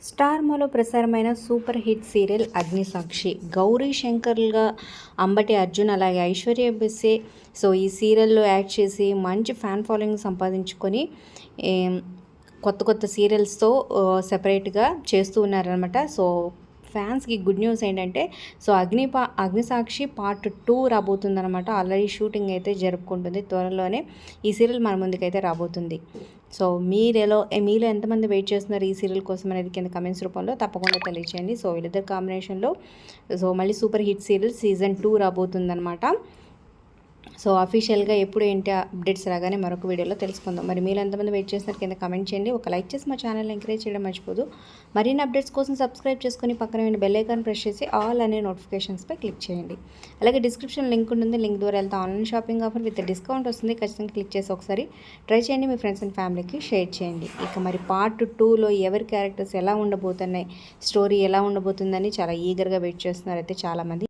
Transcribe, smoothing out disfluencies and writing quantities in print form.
స్టార్మాలో ప్రసారమైన super hit serial Agnisakshi. Gauri శంకర్‌గా అంబటి అర్జున్, అలాగే ఐశ్వర్య బెస్సే ఈ సీరియల్‌లో యాక్ట్ చేసి మంచి ఫ్యాన్ ఫాలోయింగ్ సంపాదించుకొని కొత్త కొత్త సీరియల్స్‌తో సెపరేట్‌గా చేస్తూ ఉన్నారనమాట. ఫ్యాన్స్‌కి గుడ్ న్యూస్ ఏంటంటే అగ్నిసాక్షి పార్ట్ 2 రాబోతుందనమాట. ఆల్రెడీ షూటింగ్ అయితే జరుపుకుంటుంది. త్వరలోనే ఈ సీరియల్ మన ముందుకైతే రాబోతుంది. మీలో ఎంతమంది వెయిట్ చేస్తున్నారు ఈ సీరియల్ కోసం అనేది కింద కమెంట్స్ రూపంలో తప్పకుండా తెలియచేయండి. వీళ్ళిద్దరు కాంబినేషన్లో మళ్ళీ సూపర్ హిట్ సీరియల్ సీజన్ 2 రాబోతుందనమాట. అఫీషియల్గా ఎప్పుడు ఏంటి అప్డేట్స్ రాగానే మరొక వీడియోలో తెలుసుకుందాం. మరి మీరు ఎంతమంది వెయిట్ చేస్తున్నారు కింద కమెంట్ చేయండి. ఒక లైక్ చేసి మా ఛానల్ ఎంకరేజ్ చేయడం మర్చిపోదు. మరిన్ని అప్డేట్స్ కోసం సబ్స్క్రైబ్ చేసుకుని పక్కన ఉన్న బెల్ ఐకాన్ ప్రెస్ చేసి ఆల్ అనే నోటిఫికేషన్స్పై క్లిక్ చేయండి. అలాగే డిస్క్రిప్షన్ లింక్ ఉంటుంది. లింక్ ద్వారా వెళ్తే online shopping offer with discount వస్తుంది. ఖచ్చితంగా క్లిక్ చేసి ఒకసారి ట్రై చేయండి. మీ ఫ్రెండ్స్ అండ్ ఫ్యామిలీకి షేర్ చేయండి. ఇక మరి పార్ట్ 2లో ఎవరి క్యారెక్టర్స్ ఎలా ఉండబోతున్నాయి, స్టోరీ ఎలా ఉండబోతుందని చాలా ఈగర్గా వెయిట్ చేస్తున్నారు అయితే చాలామంది.